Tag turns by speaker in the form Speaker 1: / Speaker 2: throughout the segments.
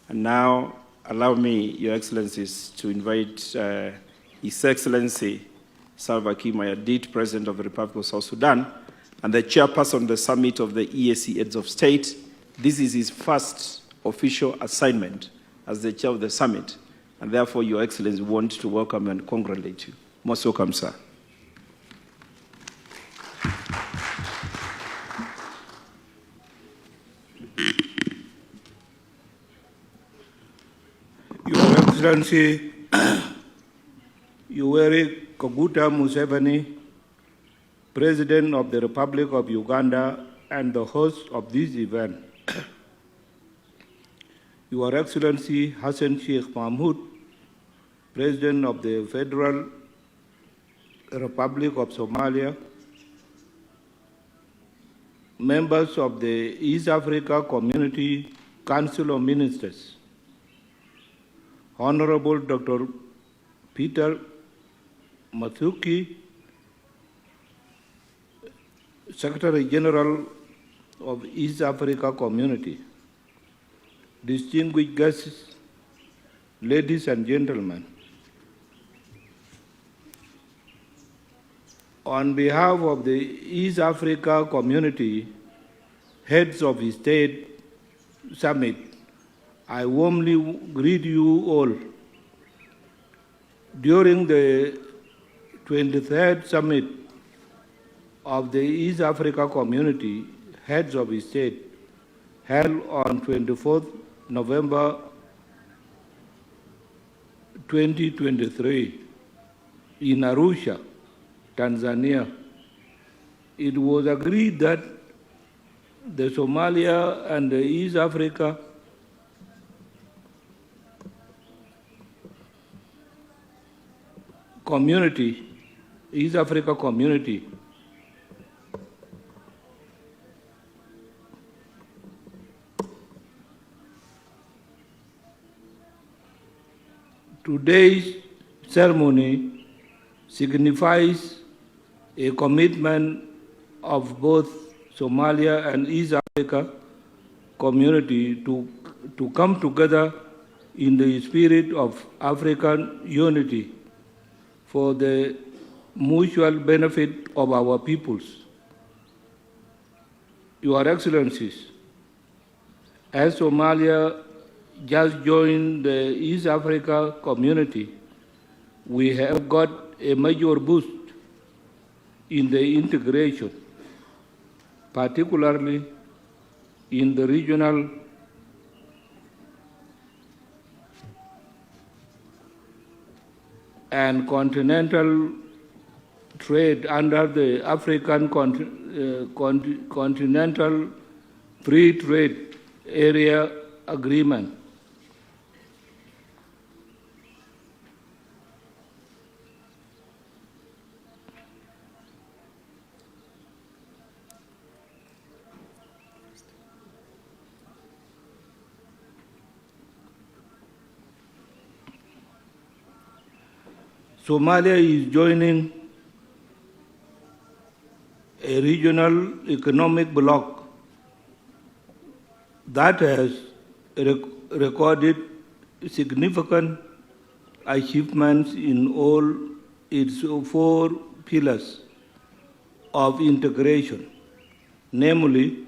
Speaker 1: And now, allow me, Your Excellencies, to invite His Excellency Salva Kiir Mayardit, President of the Republic of South Sudan, and the chairperson of the summit of the EAC Heads of State. This is his first official assignment as the chair of the summit, and therefore, Your Excellency, we want to welcome and congratulate you. Most welcome, sir.
Speaker 2: Your Excellency, Yoweri Kaguta Museveni, President of the Republic of Uganda and the host of this event. Your Excellency Hassan Sheikh Mahmoud, President of the Federal Republic of Somalia, members of the East Africa Community Council of Ministers, Honorable Dr. Peter Mathuki, Secretary General of East Africa Community, distinguished guests, ladies and gentlemen. On behalf of the East Africa Community Heads of State Summit, I warmly greet you all. During the 23rd Summit of the East Africa Community Heads of State, held on 24th November 2023 in Arusha, Tanzania, it was agreed that the Somalia and the East Africa community, East Africa community, today's ceremony signifies a commitment of both Somalia and East Africa community to come together in the spirit of African unity for the mutual benefit of our peoples. Your Excellencies, as Somalia just joined the East Africa community, we have got a major boost in the integration, particularly in the regional and continental trade under the African Continental Free Trade Area Agreement. Somalia is joining a regional economic bloc that has recorded significant achievements in all its 4 pillars of integration, namely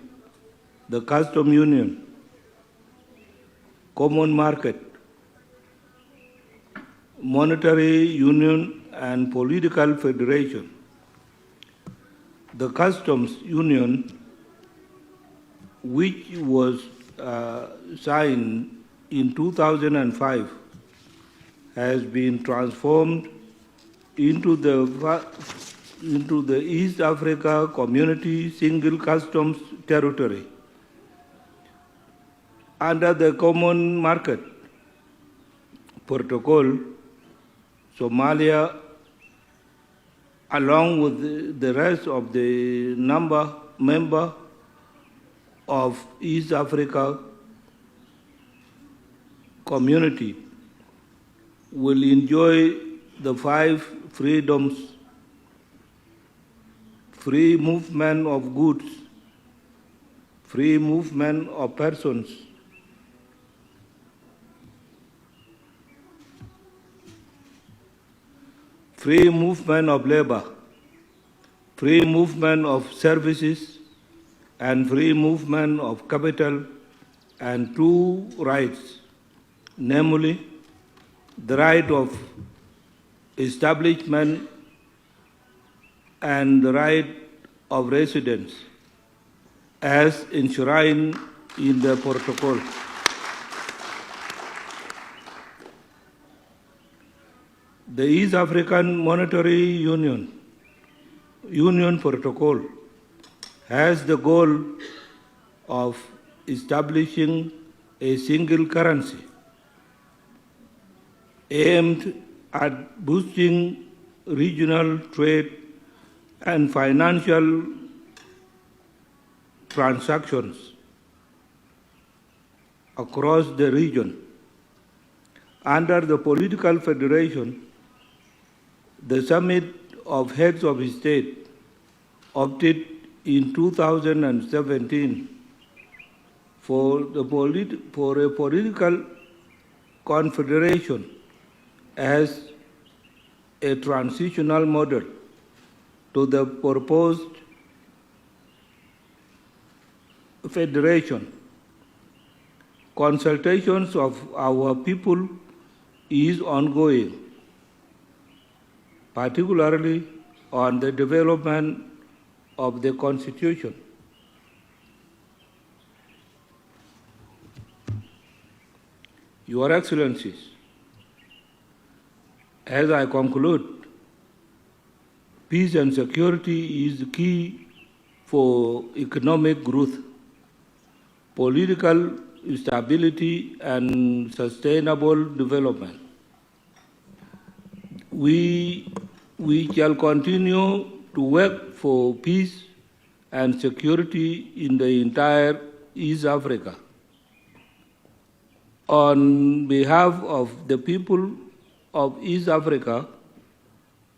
Speaker 2: the custom union, common market, monetary union, and political federation. The customs union, which was signed in 2005, has been transformed into the East Africa Community Single Customs Territory. Under the Common Market Protocol, Somalia, along with the rest of the member of East Africa Community, will enjoy the 5 freedoms: free movement of goods, free movement of persons, free movement of labor, free movement of services, and free movement of capital, and two rights, namely the right of establishment and the right of residence, as enshrined in the protocol. The East African Monetary Union Protocol has the goal of establishing a single currency aimed at boosting regional trade and financial transactions across the region. Under the political federation, the Summit of Heads of State opted in 2017 for a political confederation as a transitional model to the proposed federation. Consultations of our people is ongoing, particularly on the development of the Constitution. Your Excellencies, as I conclude, peace and security is the key for economic growth, political stability, and sustainable development. We shall continue to work for peace and security in the entire East Africa. On behalf of the people of East Africa,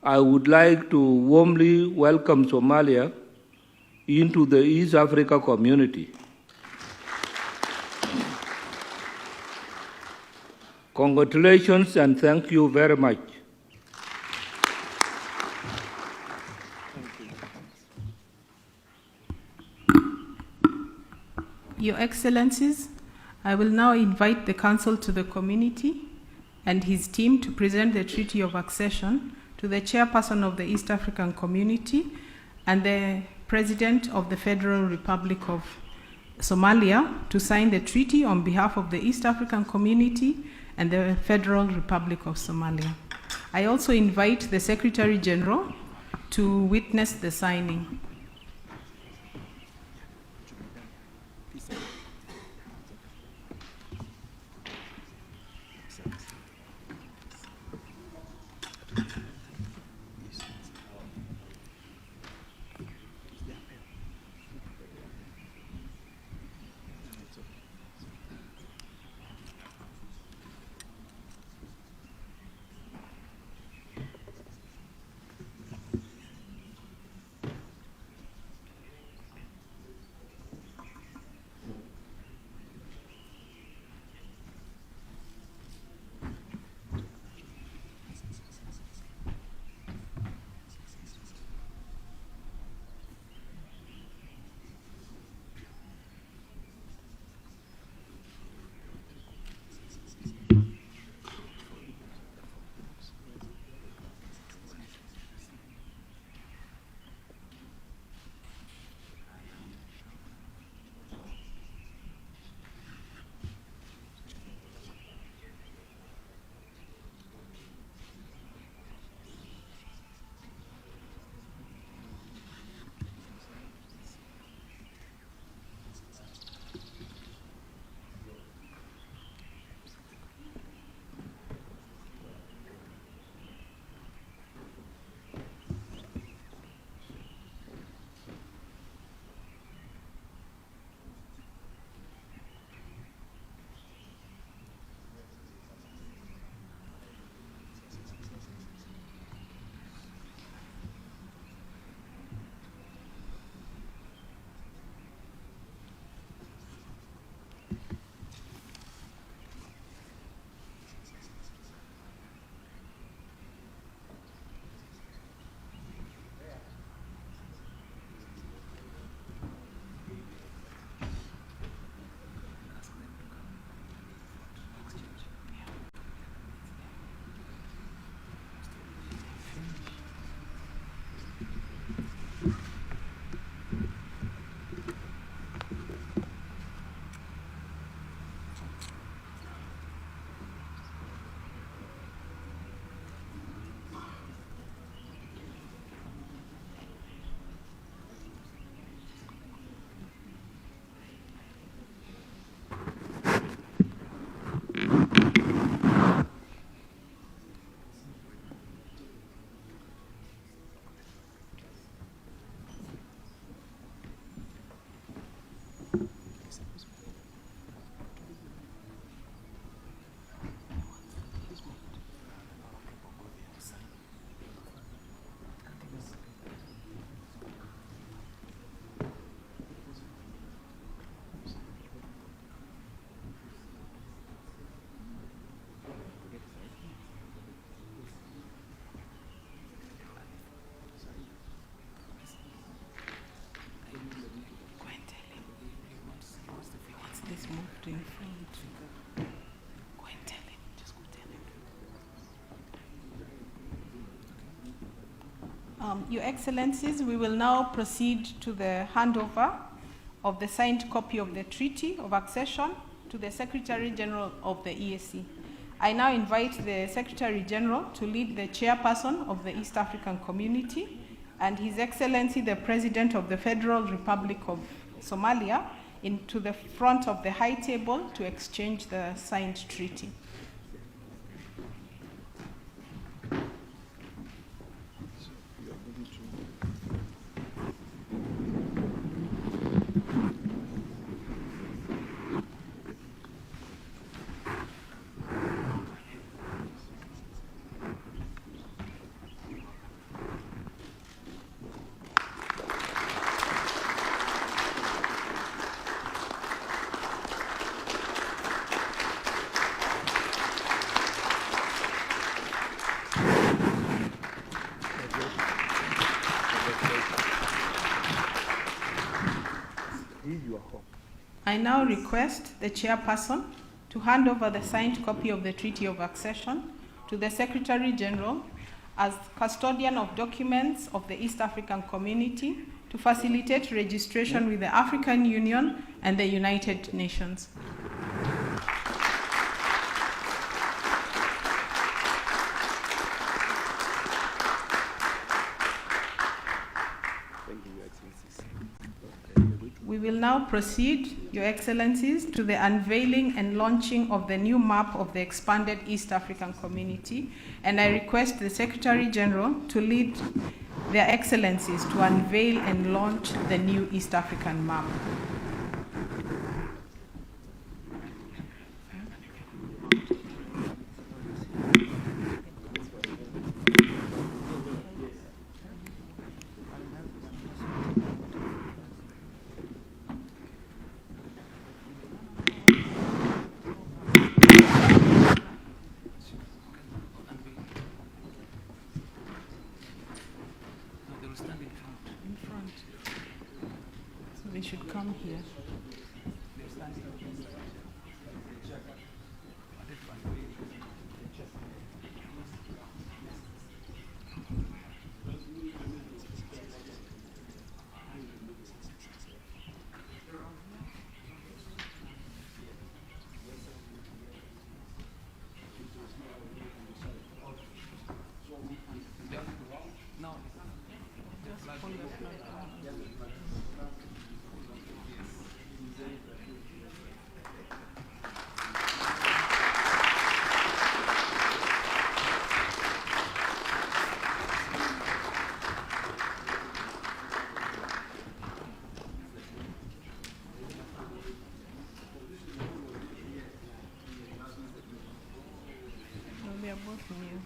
Speaker 2: I would like to warmly welcome Somalia into the East Africa community. Congratulations and thank you very much.
Speaker 3: Your Excellencies, I will now invite the Council to the Community and his team to present the Treaty of Accession to the Chairperson of the East African Community and the President of the Federal Republic of Somalia to sign the treaty on behalf of the East African Community and the Federal Republic of Somalia. I also invite the Secretary General to witness the signing. Your Excellencies, we will now proceed to the handover of the signed copy of the Treaty of Accession to the Secretary General of the EAC. I now invite the Secretary General to lead the chairperson of the East African Community and His Excellency the President of the Federal Republic of Somalia into the front of the high table to exchange the signed treaty. I now request the chairperson to hand over the signed copy of the Treaty of Accession to the Secretary General as custodian of documents of the East African Community to facilitate registration with the African Union and the United Nations. We will now proceed, Your Excellencies, to the unveiling and launching of the new map of the expanded East African Community, and I request the Secretary General to lead their Excellencies to unveil and launch the new East African map. They should come here. They are both new.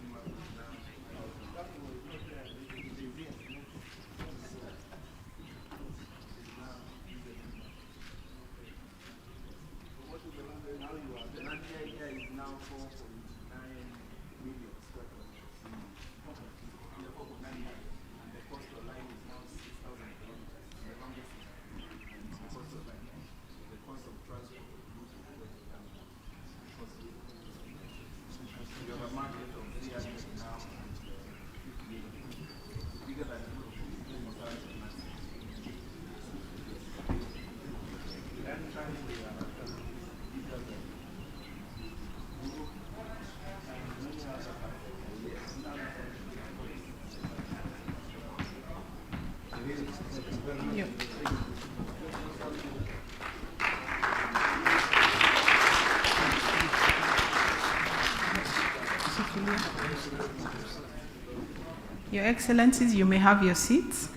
Speaker 3: Yep. Your Excellencies, you may have your seats.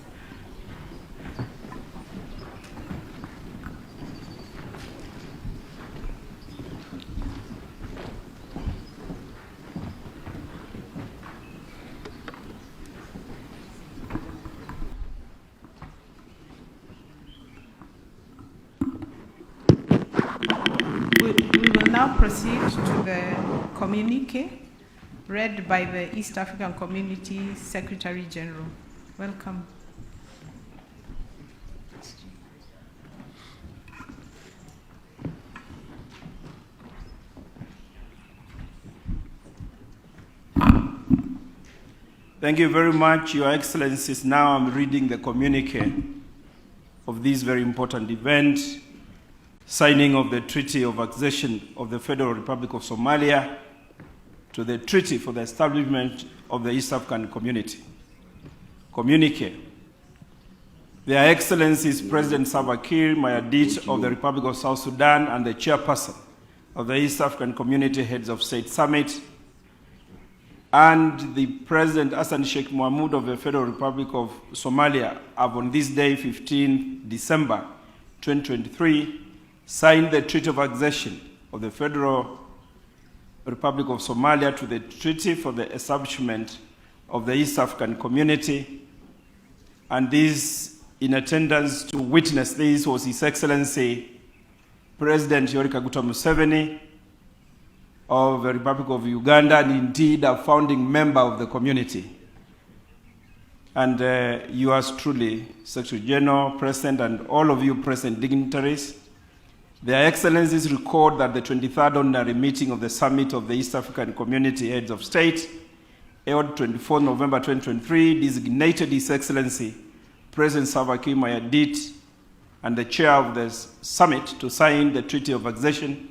Speaker 3: We will now proceed to the communique read by the East African Community Secretary General. Welcome.
Speaker 1: Thank you very much, Your Excellencies. Now I'm reading the communique of this very important event, signing of the Treaty of Accession of the Federal Republic of Somalia to the Treaty for the Establishment of the East African Community. Communique. Their Excellencies President Salva Kiir Mayardit of the Republic of South Sudan and the Chairperson of the East African Community Heads of State Summit, and the President Hassan Sheikh Mohamud of the Federal Republic of Somalia have on this day, 15 December 2023, signed the Treaty of Accession of the Federal Republic of Somalia to the Treaty for the Establishment of the East African Community. And this, in attendance to witness this, was His Excellency President Yoweri Kaguta Museveni of the Republic of Uganda, and indeed a founding member of the community. And yours truly, Secretary General, President, and all of you present dignitaries. Their Excellencies record that the 23rd Ordinary Meeting of the Summit of the East African Community Heads of State, held 24 November 2023, designated His Excellency President Salva Kiir Mayardit and the Chair of the Summit to sign the Treaty of Accession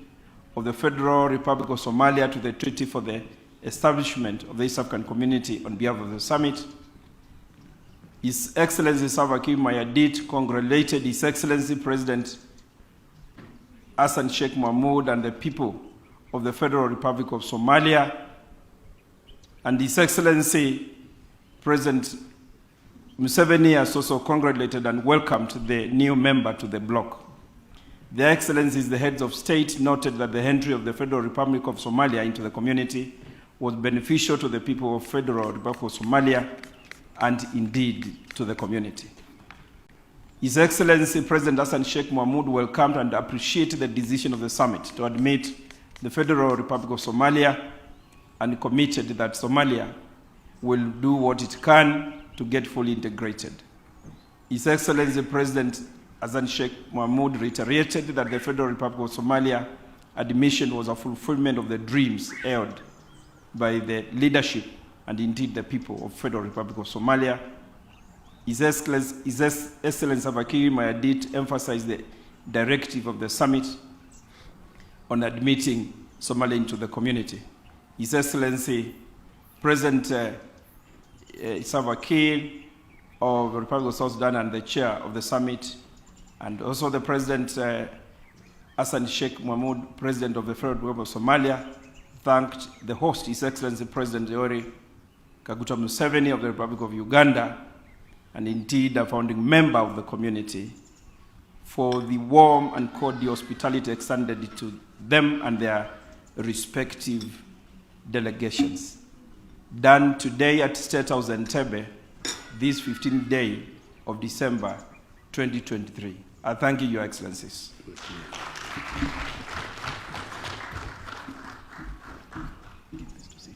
Speaker 1: of the Federal Republic of Somalia to the Treaty for the Establishment of the East African Community on behalf of the Summit. His Excellency Salva Kiir Mayardit congratulated His Excellency President Hassan Sheikh Mohamud and the people of the Federal Republic of Somalia, and His Excellency President Museveni has also congratulated and welcomed the new member to the bloc. Their Excellencies, the heads of state, noted that the entry of the Federal Republic of Somalia into the community was beneficial to the people of Federal Republic of Somalia and indeed to the community. His Excellency President Hassan Sheikh Mohamud welcomed and appreciated the decision of the summit to admit the Federal Republic of Somalia and committed that Somalia will do what it can to get fully integrated. His Excellency President Hassan Sheikh Mohamud reiterated that the Federal Republic of Somalia admission was a fulfillment of the dreams held by the leadership and indeed the people of Federal Republic of Somalia. His Excellency Salva Kiir Mayardit emphasized the directive of the summit on admitting Somalia into the community. His Excellency President Salva Kiir of the Republic of South Sudan and the chair of the summit, and also the President Hassan Sheikh Mohamud, President of the Federal Republic of Somalia, thanked the host, His Excellency President Yoweri Kaguta Museveni of the Republic of Uganda, and indeed a founding member of the community, for the warm and cordial hospitality extended to them and their respective delegations. Done today at State House Uganda, this 15th day of December 2023. I thank you, Your Excellencies.